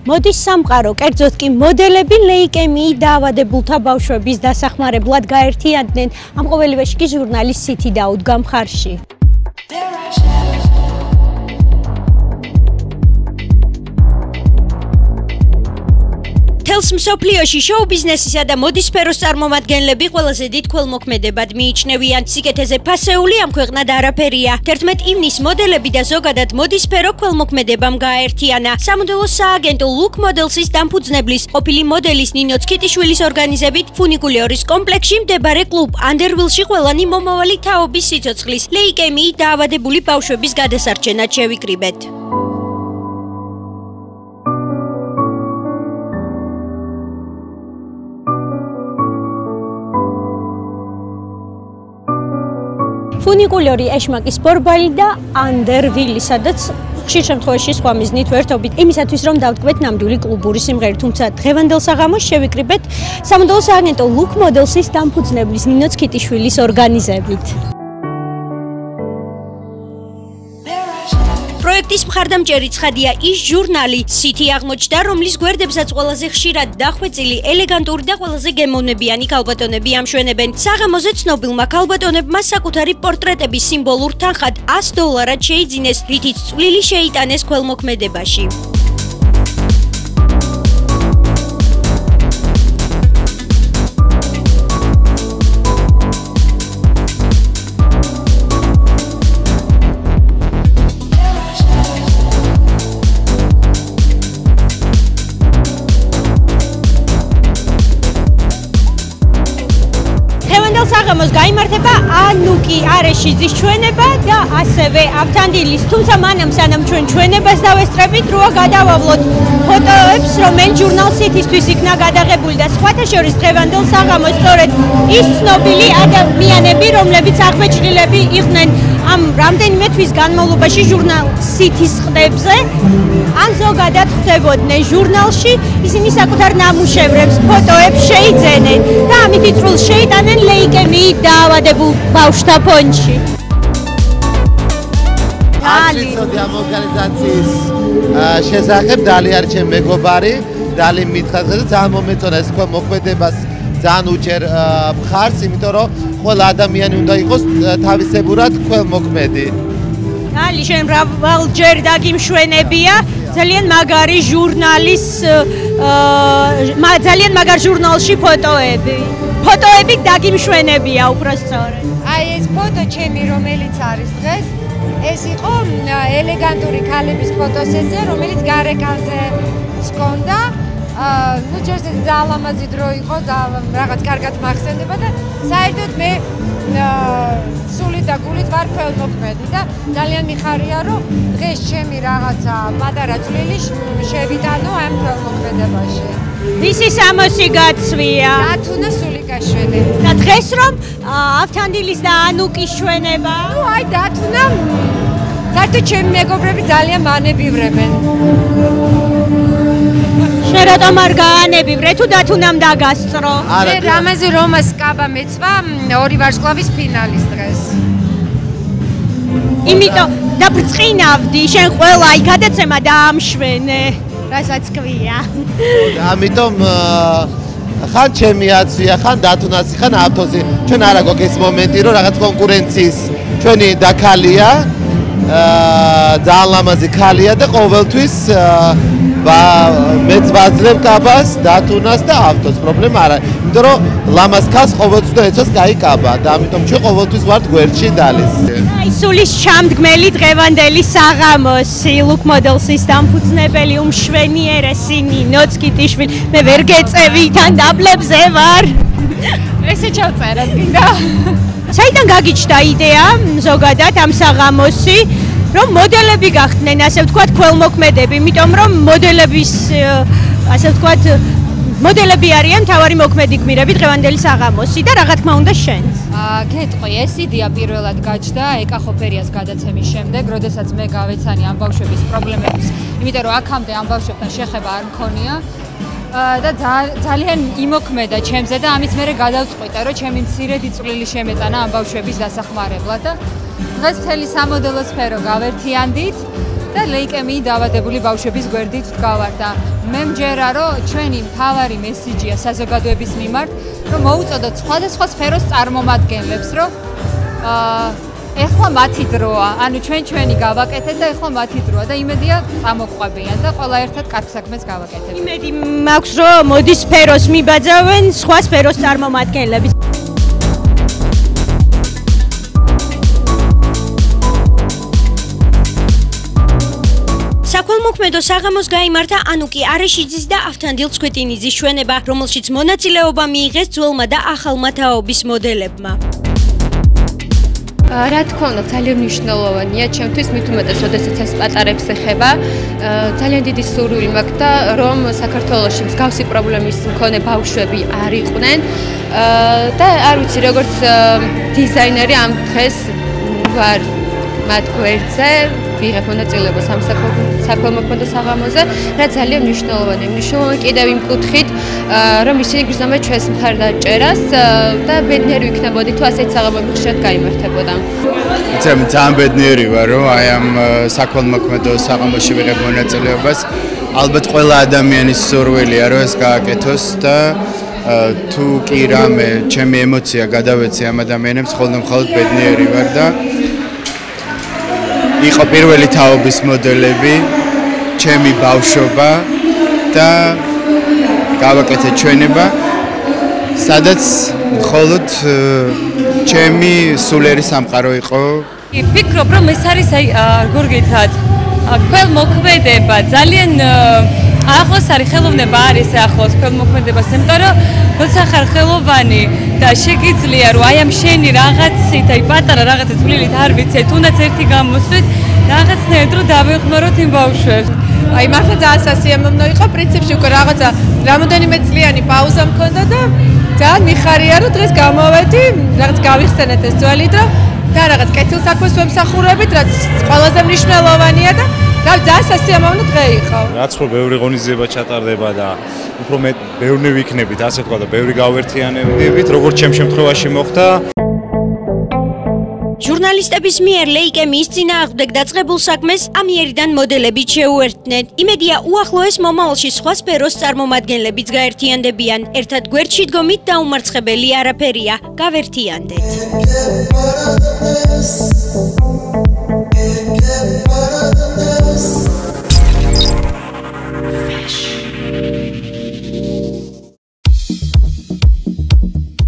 მოდის სამყარო, კერძოდ კი მოდელები ლეიკემიით დაავადებულთა ბავშვების დასახმარებლად გაერთიანდნენ. ამ ყოველივეში კი ჟურნალის სითი დაუდგა მხარში. თელს მსოფლიოში შოუ ბიზნესისა და მოდის სფეროს წარმომადგენლები ყველაზე დიდ ქველმოქმედებად მიიჩნევიან. სიკეთეზე ფასეული ამ ქვეყნად არაფერია. 11 ივნის მოდელები და ზოგადად მოდის სფერო ქველმოქმედებამ გააერთიანა. სამოდელო სააგენტო Look Models-ის დამფუძნებლის ყოფილი მოდელის ნინო ცქიტიშვილის ორგანიზებით ფუნიკულიორის კომპლექსში მდებარე კლუბ Underwheel-ში ყველანი მომავალი თაობის სიცოცხლის ლეიკემიით დაავადებული ბავშვების გადასარჩენად შევიკრიბეთ. ფუნიკულიორი ეშმაკის ბორბალი და Underwheel-ი, სადაც ხშირ შემთხვევაში სხვა მიზნით ვერთობით იმისათვის რომ დავტკბეთ ნამდვილი კლუბური სიმღერით, თუმცა დღევანდელ საღამოს შევიკრიბეთ სამოდელო სააგენტო Look Models-ის დამფუძნებლის ნინო ცქიტიშვილის ორგანიზებით. პროექტის მხარდამჭერი ცხადია ის ჟურნალი სითი აღმოჩნდა, რომლის გვერდებსაც ყველაზე ხშირად დახვეწილი, ელეგანტური და ყველაზე გემოვნებიანი ქალბატონები ამშვენებენ. საღამოზე ცნობილმა ქალბატონებმა საკუთარი პორტრეტების სიმბოლურ თანხად $100 შეიძინეს, რითიც წვლილი შეიტანეს ქველმოქმედებაში. საღამოს გაიმართება ანუკი არეშიძის ჩვენება და ასევე ავთანდილის, თუმცა მანამ სანამ ჩვენ ჩვენებას დავესწრებით, როა გადავავლოთ ფოტოებს, რომელიც ჟურნალ სითისთვის იქნა გადაღებული და სხვათა შორის დღევანდელ საღამოს სწორედ ის ცნობილი ადამიანები, რომლებიც აღმეჩნილები იყვნენ ამ რამდენიმე თვის განმავლობაში ჟურნალ სითის ყდებზე, ან ზოგადად ხდებოდნენ ჟურნალში, ისინი საკუთარ ნამუშევრებს, ფოტოებს შეიძენენ და ამით წვლილს შეიტანენ ლეიკემიით დაავადებულ ბავშვთა ფონდში. დალი ამ ორგანიზაციის შესახებ დალი არის ჩემი მეგობარი, დალი მითხრა და ძალიან მომეწონა ეს მოქმედებას ძალიან უჭერ მხარს, იმიტომ რომ ყველა ადამიანი უნდა იყოს თავისებურად ქველმოქმედი. დალი შენ მრავალჯერ დაგიმშვენებია, ძალიან მაგარი ჟურნალის ძალიან მაგარ ჟურნალში ფოტოები დაგიმშვენებია უბრალოდ. აი ეს ფოტო ჩემი რომელიც არის დღეს, ეს იყო ელეგანტური ქალების ფოტოსესია, რომელიც გარეკანზე სკონდა. ну ჯერზე ძალიან ლამაზი დრო იყო და რაღაც კარგად მახსენდება და საერთოდ მე სულით და გულით ვარ ქველმოქმედი და ძალიან მიხარია რომ დღეს ჩემი რაღაცა პატარა წვლილი შევიტანო ამ ქველმოქმედებაში. ვისი სამოსი გაცვია? დათუნა სულიკაშვილი. და დღეს რომ ავთანდილის და ანუკის ჩვენება? ну აი დათუნა საერთოდ ჩემი მეგობრები ძალიან მანებივრებენ. შენ რატომ არ გაანებივრე თუ დათუნამ დაგასწრო? მე რამაზი რომას კაბა მეცვა 2 ვარსკვლავის ფინალის დღეს. იმიტომ დაბრწყინავდი, შენ ყველა აი გადაცემა დაამშვენე, რასაც ქვია. ამიტომ ხან ჩემი აცვია, ხან დათუნასი, ხან ავთოსი. ჩვენ არა გვაქვს ეს მომენტი, რომ რაღაც კონკურენციის ჩვენი დაქალია, ძალიან ლამაზი ქალია და ყოველთვის მეც ვაძლევ კაბას, დათუნას და ავთოს. პრობლემა არა, იმიტომ რომ ლამაზ ქალს ყოველთვის და ეცოს კაი კაბა და ამიტომ ჩვენ ყოველთვის ვართ გვერდში დალის. აი სულის ჩამდგმელი დღევანდელი საღამოსი Look Models-ის დამფუძნებელი უმშვენიერესი ნინო ცქიტიშვილი. მე ვერ გეწევი, თან დაბლებზე ვარ. ესე ჩავწერეთ კიდე. საიდან გაგიჩნდა იდეა ზოგადად ამ საღამოსი? რომ მოდელები გახდნენ, ასე ვთქვათ, ქველმოქმედები, იმიტომ რომ მოდელების, ასე ვთქვათ, მოდელები არიან თავარი მოქმედი გმირები დღევანდელი საღამოსი და რა თქმა უნდა შენც. გეტყვი, ეს იდეა პირველად გაჩნდა ეკახოფერიას გადაცემის შემდეგ, როდესაც მე გავეცანი ამ ბავშვების პრობლემებს, იმიტომ რომ აქამდე ამ ბავშვებთან შეხება არ მქონია. და ძალიან იმოქმედა ჩემზე და ამით მე გადავწყვიტე, რომ ჩემი მცირედი წვლილი შემეწანა ამ ბავშვების დასახმარებლად და დღეს მთელი სამოდელო სფერო გავერთიანდით და ლეიკემიით დაავადებული ბავშვების გვერდით ვდგავარ და მე მჯერა რომ ჩვენი მთავარი მესიჯია საზოგადოების მიმართ რომ მოუწოდოთ სხვადასხვა სფეროს წარმომადგენლებს რომ ეხლა მათი დროა, ანუ ჩვენი გავაკეთეთ და ეხლა მათი დროა და იმედია წამოყვებიან და ყველა ერთად კარგ საქმეს გავაკეთებთ. იმედი მაქვს რომ მოდის სფეროს მიბაძავენ სხვა სფეროს წარმომადგენლები. საქველმოქმედო საღამოს გაიმართა ანუკი არეშიძის და ავთანდილ ცქვეტინიძის ჩვენება, რომელშიც მონაწილეობა მიიღეს ძველმა და ახალმა თაობის მოდელებმა. რა თქმა უნდა, ძალიან მნიშვნელოვანია ჩემთვის, მით უმეტეს, როდესაც ეს პატარებს ეხება, ძალიან დიდი სურვილი მაქვს და რომ საქართველოში მსგავსი პრობლემის მქონე ბავშვები არ იყვნენ და არ ვიცი, როგორც დიზაინერი ამ დღეს ვარ მათ გვერდზე, ვიღებ მონაწილეობას ამ საქველმოქმედო საღამოზე, რა ძალიან მნიშვნელოვანია. მნიშვნელოვანი კიდევ იმ კუთხით, რომ ისინი გრძნობენ ჩვენს მხარდაჭერას და ბედნიერი ვიქნებოდი თუ ასეთი საღამოები ხშირად გაიმართებოდა. იცი, ძალიან ბედნიერი ვარ, რომ აი ამ საქველმოქმედო საღამოში ვიღებ მონაწილეობას. ალბათ ყველა ადამიანის სურვილია, რომ ეს გააკეთოს და თუ კი რამე ჩემი ემოცია გადავეცი ამ ადამიანებს, ხოლმე მხოლოდ ბედნიერი ვარ და იყო პირველი თაობის მოდელები, ჩემი ბავშვობა და გავაკეთე ჩვენება, სადაც მხოლოდ ჩემი სულიერი სამყარო იყო. ვფიქრობ, რომ ეს არის როგორ გითხრათ, ქველმოქმედება ძალიან ახლოს არის, ხელოვნება არის ახლოს ქველმოქმედებას, იმიტომ რომ როცა ხარ ხელოვანი და შეგიძლია რომ აი ამ შენი რაღაცით, აი პატარა რაღაცა წვლილით არ ვიცი, თუნდაც ერთი გამოსვით, რაღაცნაირად რომ დავეხმაროთ იმ ბავშვებს. აი მართლა ძალიან სასიამოვნო იყო, პრინციპში უკვე რაღაცა რამოდენიმე წლიანი პაუზა მქონდა და ძალიან მიხარია რომ დღეს გამოვედი, რაღაც გავიხსენეთ ეს ძველი დრო და რაღაც კეთილსაქმეს ვემსახურებით, რაც ყველაზე მნიშვნელოვანია და ძალიან სასიამოვნო დღე იყო. რაც უფრო ბევრი ღონისძიება ჩატარდება და უფრო ბევრი ვიქნებით, ასე თქვა და ბევრი გავერთიანებით, როგორც ჩემ შემთხვევაში მოხდა. ჟურნალისტების მიერ ლეიკემიის წინააღმდეგ დაწყებულ საქმეს ამიერიდან მოდელებით შეუერთდნენ. იმედია უახლოეს მომავალში სხვა სფეროს წარმომადგენლებიც გაერთიანდებიან. ერთად გვერდში დგომით დაუმარცხებელი არაფერია. გავერთიანდეთ.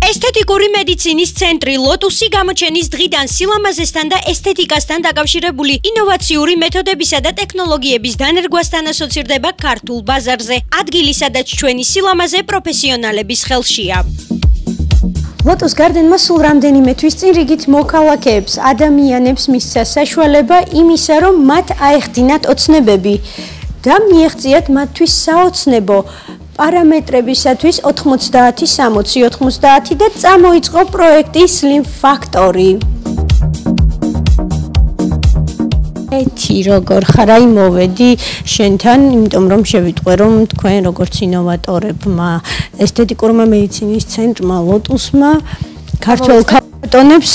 ესთეტიკური მედიცინის ცენტრი ლოტუსი გამოჩენის დღიდან სილამაზესთან და ესთეტიკასთან დაკავშირებული ინოვაციური მეთოდებისა და ტექნოლოგიების დანერგვასთან ასოცირდება ქართულ ბაზარზე. ადგილი, სადაც ჩვენი სილამაზე პროფესიონალების ხელშია. ლოტუს გარდენმა სულ რამდენიმე თვის წინ რიგით მოქალაქეებს, ადამიანებს მისცა საშუალება იმისა, რომ მათ აეხდინათ ოცნებები და მიეღწიათ მათთვის საოცნებო პარამეტრებისათვის 90-60-90 და წამოიწყო პროექტი Slim Factory. ეთი როგორ ხარ, აი მოვედი შენთან, იმიტომ რომ შევიტყვე რომ თქვენ როგორც ინოვატორებმა, ესთეტიკურმა მედიცინის ცენტრმა ლოტუსმა ქართულ ბატონებს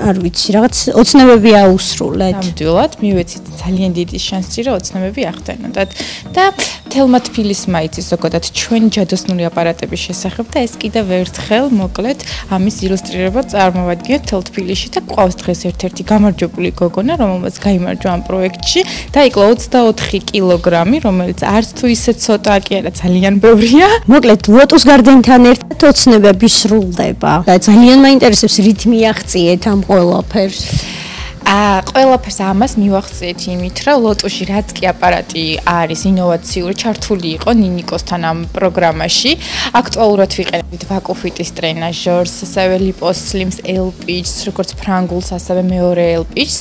არ ვიცი, რაღაც ოცნებები აუსრულეთ. ნამდვილად, მივეცით ძალიან დიდი შანსი, რომ ოცნებები ახდენოდათ და თელმა თბილისმა იცის ზოგადად ჩვენი ჯადოსნური აპარატების შესახებ და ეს კიდევ ერთხელ მოკლედ ამის ილუსტრირება წარმოვადგინეთ თელ თბილისში და ყავს დღეს ერთ-ერთი გამარჯვებული გოგონა, რომელმაც გაიმარჯვა ამ პროექტში და იკლო 24 კილოგრამი, რომელიც არც თუ ისე ცოტა კი არა, ძალიან ბევრია. მოკლედ ლოტუს გარდენთან ერთად ოცნებები სრულდება. და ძალიან მაინტერესებს რით მიაღწიეთ ამ ყველაფერს. ყველაფერს ამას მივახციეთ იმით, რომ ლოტუსში რაც კი აპარატი არის ინოვაციური, ჩართული იყო ნინიკოსთან ამ პროგრამაში. აქტუალურად ვიყენებთ ვაკუფიტის ტრენაჟორს, ასევე ლიპოს სლიმს ელპიჩს, როგორც ფრანგულს, ასევე მეორე ელპიჩს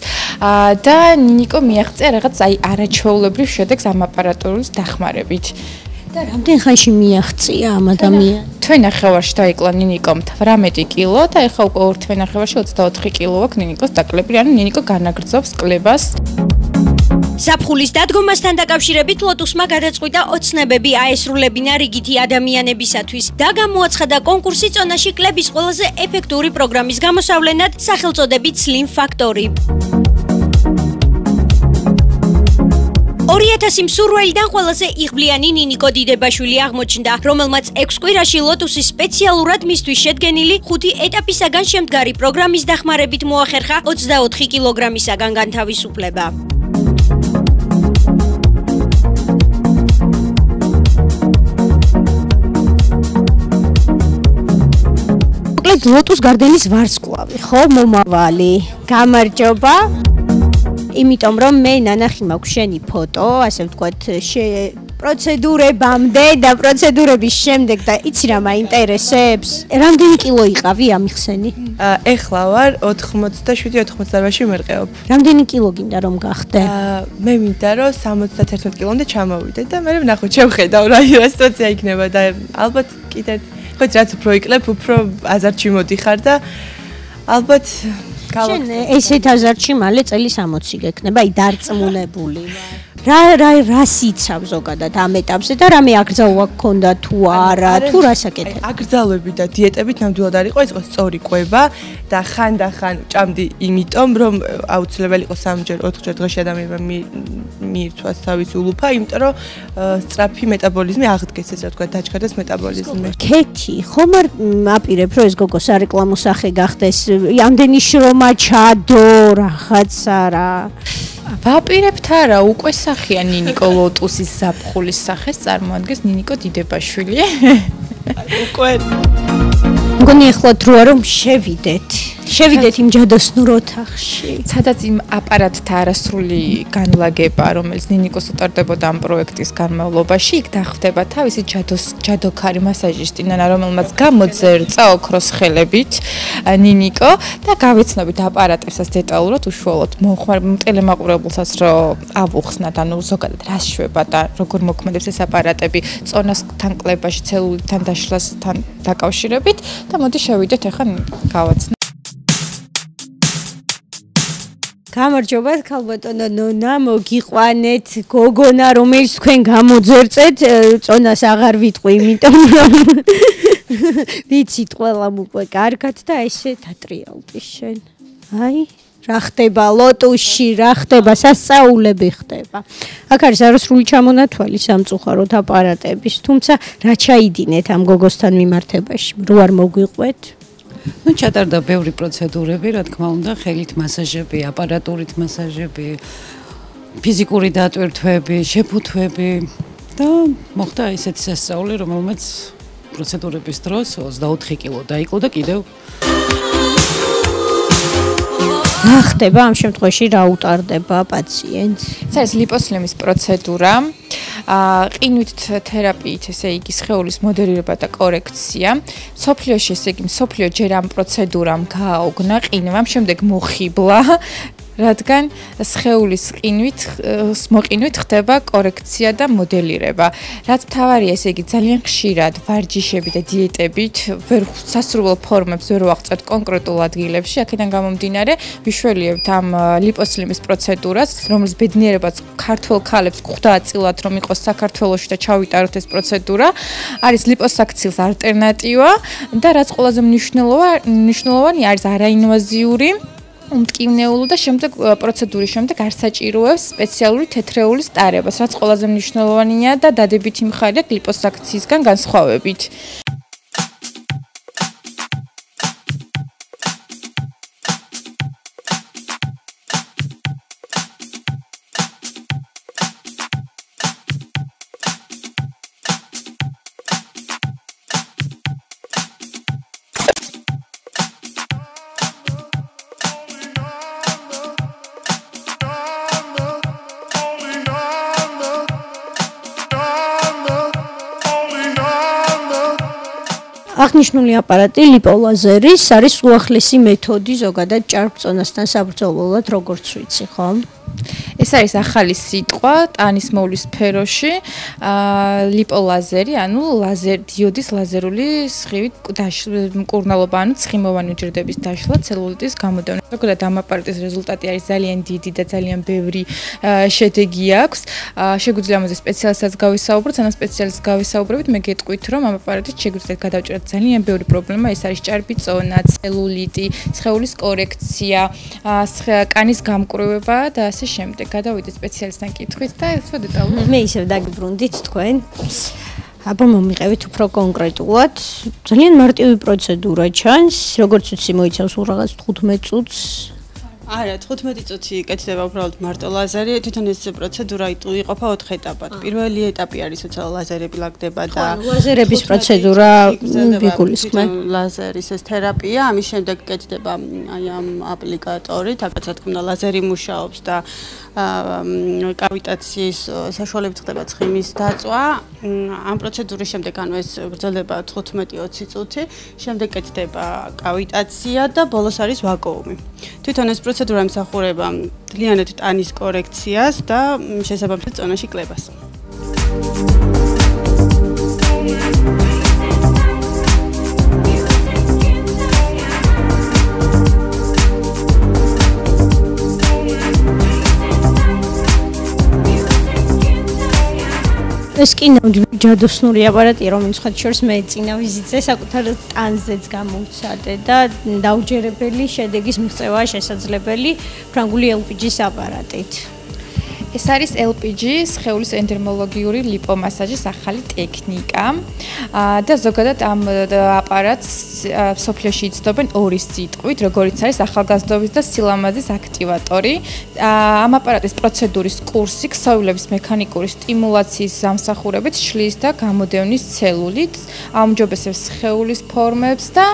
და ნინიკო მიაღწია რაღაც აი არაჩვეულებრივ შედეგს ამ აპარატურის დახმარებით. და რამდენ ხანში მიაღწია ამ ადამიანს? თვენახევარში დაიკლო ნინიკომ 18 კილო და ეხლა უკვე ორ თვენახევარში 24 კილო აქვს ნინიკოს დაკლებული, ანუ ნინიკო განაგრძობს კლებას. ზაფხულის დადგომასთან დაკავშირებით ლოტუსმა გადაწყვიტა ოცნებები აესრულებინა რიგითი ადამიანებისათვის და გამოაცხადა კონკურსი წონაში კლების ყველაზე ეფექტური პროგრამის გამოსავლენად სახელწოდებით Slim Factory. 2000 მსურველიდან ყველაზე იღბლიანი ნინიკო დიდებაშვილი აღმოჩნდა, რომელმაც 6 კვირაში ლოტუსის სპეციალურად მისთვის შედგენილი 5 ეტაპისაგან შემდგარი პროგრამის დახმარებით მოახერხა 24 კილოგრამისაგან განთავისუფლება. ლოტუს გარდენის ვარსკვლავი, ხო, მომავალი. გამარჯობა. იმიტომ რომ მე ნანახი მაქვს შენი ფოტო, ასე ვთქვათ, პროცედურებამდე და პროცედურების შემდეგ და იცი რა მაინტერესებს? რამდენი კილო იყავი ამიხსენი? ეხლა ვარ 87-88-ში მერყეობ. რამდენი კილო გინდა რომ გახდე? მე მინდა რომ 71 კილომდე ჩამოვიდე და მე ნახოთ შევხედავ რა სიტუაცია იქნება და ალბათ კიდე ხოც რაც უფრო იკლებ, უფრო აზარტში მოდიხარ და ალბათ შენ ესეთ აზარტში მალე წელი 60 გექნება, აი დარწმუნებული ვარ. რა სიცავ ზოგადად ამ ეტაპზე და რამე აკრძალვა გქონდა თუ არა, თუ რას აკეთებ? აკრძალვები და დიეტებით ნამდვილად არ იყო, ეს იყო სწორი კვება და ხანდახან ჭამდი იმიტომ, რომ აუცილებელი იყო 3-ჯერ, 4-ჯერ დღეში ადამიანმა მიირთვას თავისი ულუფა, იმიტომ რომ სწრაფი მეტაბოლიზმი აღდგეს, ესე რა თქვა, დაჩქარდეს მეტაბოლიზმი. ქეთი, ხომ არ აპირებ, რომ ეს გოგო სარეკლამო სახე გახდეს, ამდენი შრომა ჩადო, რაღაცა რა. ვაპირებთ არა, უკვე სახეა ნინიკო ლოტუსის ზაფხულის სახეს წარმოადგენს ნინიკო დიდებაშვილი. უკვე მგონი ეხლა დროა რომ შევიდეთ იმ ჯადოსნურ ოთახში. სადაც იმ აპარატთა არასრული განლაგება, რომელიც ნინიკოს უტარდებოდა ამ პროექტის განმავლობაში, იქ დახვდება თავისი ჯადოქარი მასაჟისტი ნანა, რომელმაც გამოძერწა ოქროს ხელებით ნინიკო და გავეცნობით აპარატებსაც დეტალურად უშუალოდ ტელემაყურებელსაც რომ ავუხსნათ, ანუ ზოგადად რა შვება და როგორ მოქმედებს ეს აპარატები წონასთან კლებაში, ცელულიდან დაშლასთან დაკავშირებით და მოდი შევიდეთ ახლა გავაცნოთ. გამარჯობა ქალბატონო ნონა, მოგიყვანეთ გოგონა, რომელიც თქვენ გამოძერწეთ, წონას აღარ ვიტყვი, იმიტომ რომ ვიცით ყველამ უკვე კარგად და ესე დატრიალდი შენ. აი, რა ხდება ლოტუსში, რა ხდება, სასწაულები ხდება. აქ არის არასრული ჩამონათვალი სამწუხაროდ აპარატების, თუმცა რა ჩაიდინეთ ამ გოგოსთან მიმართებაში, რო არ მოგვიყვეთ? ну ჩატარდა ბევრი პროცედურები, რა თქმა უნდა, ხელით მასაჟები, აპარატურით მასაჟები, ფიზიკური დატვირთვები, შეფუთვები და მოხდა ესეთი სასწაული, რომელმაც პროცედურების დროს 24 კილო დაიკლო და კიდევ რა ხდება ამ შემთხვევაში, რა უტარდება პაციენტს? ეს არის ლიპოსლიმის პროცედურა. ყინვით თერაპიით, ესე იგი, სხეულის მოდელირება და კორექცია. სოფლიოში, ესე იგი, სოფლიო ჯერ ამ პროცედურამ გააოგნა ყინვამ, შემდეგ მოხიბლა, რადგან სხეულის მოყინვით ხდება კორექცია და მოდელირება. რაც მთავარია, ესე იგი, ძალიან ხშირად ვარჯიშები და დიეტებით სასურველ ფორმებს ვერ ვაღწევთ კონკრეტულ ადგილებში, აქედან გამომდინარე, ვიშველიებთ ამ ლიპოსლიმის პროცედურას, რომლის ბედნიერებაც ქართველ ქალებს ხვდა აწილად, რომ იყოს საქართველოში და ჩავიტაროთ ეს პროცედურა. არის ლიპოსაქცილის ალტერნატივა და რაც ყველაზე მნიშვნელოვანი არის არაინვაზიური უმტკივნეულო და შემდეგ პროცედურის შემდეგ არ საჭიროებს სპეციალური თეთრეულის ტარებას, რაც ყველაზე მნიშვნელოვანია და დადებითი მხარეა ლიპოსაქციისგან განსხვავებით. აღნიშნული აპარატი ლიპოლაზერის არის უახლესი მეთოდი ზოგადად ჭარბწონასთან საბრძოლველად, როგორც ვიცი, ხო? ეს არის ახალი სიტყვა ტანის მოვლის სფეროში, ლიპოლაზერი, ანუ დიოდის ლაზერული სხივით მკურნალობა, ანუ ცხიმოვანი უჯრედების დაშლა ცელულიტის გამოდევნა. ზოგადად ამ აპარატის რეზულტატი არის ძალიან დიდი და ძალიან ბევრი შედეგი აქვს. შეგვიძლია ამაზე სპეციალისტსაც გავისაუბროთ, ან სპეციალისტს გავისაუბრებით, მე გეტყვით, რომ ამ აპარატით შეგვიძლია გადავჭერათ ძალიან ბევრი პრობლემა, ეს არის ჭარბი წონა, ცელულიტი, სხეულის კორექცია, კანის გამკვრევება და ასე შემდეგ. გადავიდეთ სპეციალისტთან კითხვით და უფრო დეტალურად. მე ისევ დაგიბრუნდით თქვენ. აბა მომიყევით უფრო კონკრეტულად. ძალიან მარტივი პროცედურა ჩანს, როგორც ვიცი მოიცავს რაღაც 15 წუთს. არა, 15 წუთი კეთდება უბრალოდ მარტო ლაზერი. თვითონ ეს პროცედურა იყოფა 4 ეტაპად. პირველი ეტაპი არის, როცა ლაზერები ლაგდება და ლაზერების პროცედურა გიგულისხმენ. ლაზერის ეს თერაპია, ამის შემდეგ კეთდება აი ამ აპლიკატორით, აკაც რა თქმა უნდა ლაზერი მუშაობს და კავიტაციის საშუალებით ხდება ცხიმის დაწვა. ამ პროცედურის შემდეგ ანუ ეს გრძელდება 15-20 წუთი, შემდეგ კეთდება კავიტაცია და ბოლოს არის ვაკუუმი. თვითონ ეს პროცედურა ემსახურება მთლიანად ტანის კორექციას და შესაბამისად წონაში კლებას. ეს კი ჯადოსნური აპარატია, რომელიც ხათ შორს მე წინა ვიზიტზე საკუთარ ტანზეც გამოვცადე და დაუჯერებელი შედეგის მიღწევა შესაძლებელი ფრანგული LPG-ის აპარატით. ეს არის LPG, სხეულის ენდერმოლოგიური ლიპომასაჟის ახალი ტექნიკა და ზოგადად ამ აპარატს სოფლიოში იცნობენ ორი სიტყვით, როგორიც არის ახალგაზრდობის და სილამაზის აქტივატორი. ამ აპარატის პროცედურის კურსი ქსოვილების მექანიკური სტიმულაციის გამსახურებით შლის და გამოდევნის ცელულით, აუმჯობესებს სხეულის ფორმებს და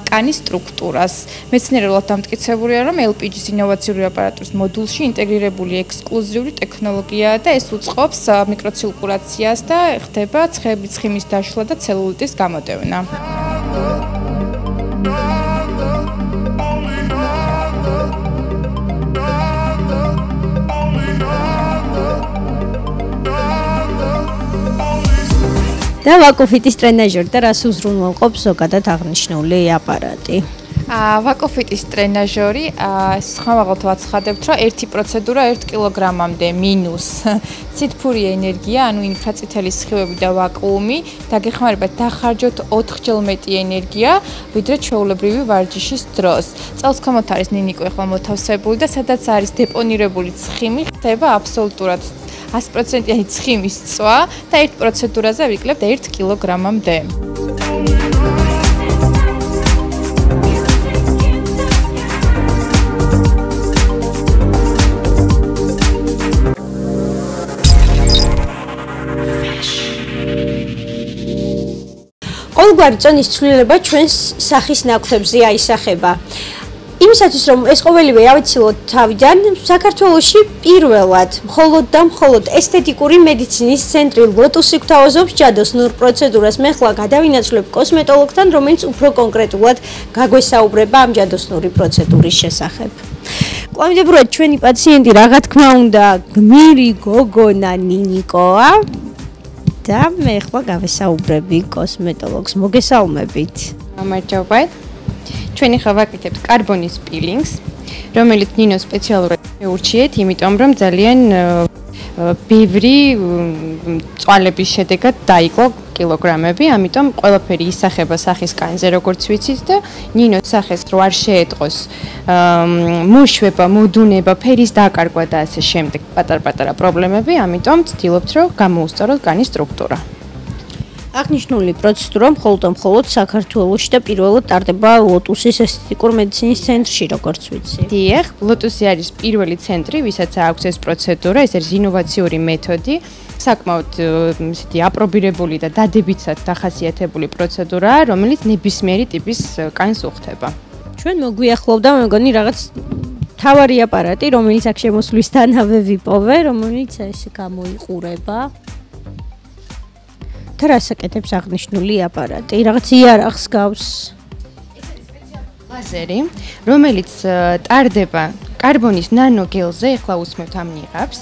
კანის სტრუქტურას. მეცნიერულად დამტკიცებულია, რომ LPG-ის ინოვაციური აპარატურის მოდულში ინტეგრირებული ექსკლუზიური ტექნოლოგიაა და ეს უწყობს მიკროცირკულაციას და ხდება ცხების ცხიმის დაშლა და ცელულიტის გამოდევნა. და ვაკოფიტის ტრენაჟერი და რას უზრუნველყოფს ზოგადად აღნიშნული აპარატი. ვაკოფიტის ტრენაჟერი, სხვაგვარად ვაცხადებთ, რომ ერთი პროცედურა 1 კილოგრამამდე მინუს ციტფური ენერგია, ანუ ინფრაწითელი სხივები და ვაკუუმი, დაგეხმარებათ დახარჯოთ 4-ჯერ მეტი ენერგია, ვიდრე ჩვეულებრივი ვარჯიშის დროს. წელს ქვემოთ არის ნინიკო ახლა მოთავსებული და სადაც არის დეპონირებული ცხიმი, ხდება აბსოლუტურად 100%-იანი ცხიმის წვა და ერთ პროცედურაზე ვიკლებთ 1 კილოგრამამდე. ყოველგვარი წონის ცვლილება ჩვენს სახის ნაკვთებზე აისახება. იმისათვის რომ ეს ყოველივე ავიცილოთ თავიდან, საქართველოში პირველად მხოლოდ ესთეტიკური მედიცინის ცენტრი ლოტუსი გვთავაზობს ჯადოსნურ პროცედურას. მე ხლა გადავინაცვლებ კოსმეტოლოგთან, რომელიც უფრო კონკრეტულად გაგვესაუბრება ამ ჯადოსნური პროცედურის შესახებ. კლავიდებურად ჩვენი პაციენტი რა თქმა უნდა გმირი გოგონა ნინიკოა. და მე ხლა გავესაუბრები კოსმეტოლოგს. მოგესალმებით. გამარჯობა. ჩვენ ახლა ვაკეთებთ კარბონის პილინგს, რომელიც ნინო სპეციალურად შეურჩიეთ, იმიტომ რომ ძალიან ბევრი წვალების შედეგად დაიკლო კილოგრამები, ამიტომ ყველაფერი ისახება სახის კანზე, როგორც ვიცით და ნინოს სახეს რო არ შეეტყოს მოშვება, მოდუნება, ფერის დაკარგვა და ასე შემდეგ პატარ-პატარა პრობლემები, ამიტომ ვცდილობთ რომ გამოუსწოროთ კანის სტრუქტურა. აღნიშნული პროცედურა მხოლოდ საქართველოში და პირველად ტარდება ლოტუსის ესთეტიკურ მედიცინის ცენტრში, როგორც ვიცი. დიახ, ლოტუსი არის პირველი ცენტრი, ვისაც აქვს ეს პროცედურა, ეს არის ინოვაციური მეთოდი, საკმაოდ ისეთი აპრობირებული და დადებითად დახასიათებული პროცედურაა, რომელიც ნებისმიერი ტიპის კანს უხდება. ჩვენ მოგვიახლოვდა, მე მგონი რაღაც თავარი აპარატი, რომელიც აქ შემოსვლისთანავე ვიპოვე, რომელიც ეს გამოიყურება. და რას აკეთებს აღნიშნული აპარატი? რაღაც იარაღს გავს. ეს არის სპეციალური ლაზერი, რომელიც ტარდება კარბონის ნანოგელზე, ახლა უსმევთ ამ ნიღაბს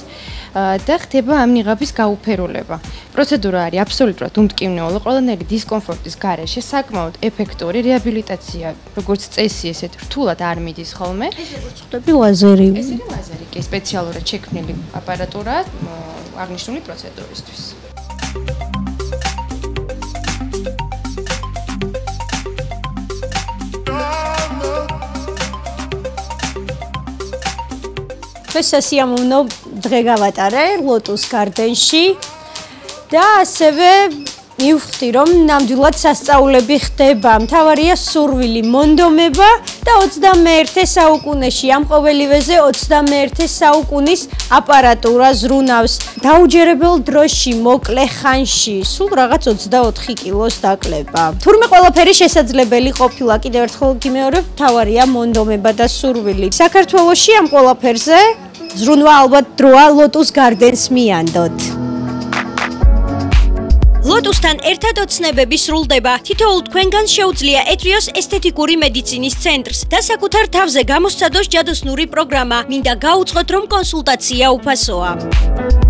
და ხდება ამ ნიღაბის გაუფერულება. პროცედურა არის აბსოლუტურად უმტკივნეულო, ყველანაირი დისკომფორტის გარეშე, საკმაოდ ეფექტური რეაბილიტაცია, როგორც წესი, ესეთ რთულად არ მიდის ხოლმე. ეს როგორც ხვდები ლაზერი. ეს არის ლაზერი, კი, სპეციალურად შექმნილი აპარატურა აღნიშნული პროცედურისთვის. დღეს სასიამოვნო დღე გავატარე ლოტუს გარდენში და ასევე მივხვდი რომ ნამდვილად სასწაულები ხდება. მთავარია სურვილი, მონდომება და 21 საუკუნეში ამ ყოველივეზე 21 საუკუნის აპარატურა ზრუნავს. დაუჯერებელ დროში, მოკლე ხანში, სულ რაღაც 24 კილოს დაკლება. თურმე ყველაფერი შესაძლებელი ყოფილა, კიდევ ერთხელ გიმეორებ, მთავარია მონდომება და სურვილი. საქართველოში ამ ყველაფერზე ზრუნვა ალბათ დროა ლოტუს გარდენს მიანდოთ. ლოტუსთან ერთად ოცნებები სრულდება. თითოეულ თქვენგან შეუძლია ეთრიოს ესთეტიკური მედიცინის ცენტრს და საკუთარ თავზე გამოსცადოს ჯადოსნური პროგრამა. მინდა გაუწყოთ, რომ კონსულტაცია უფასოა.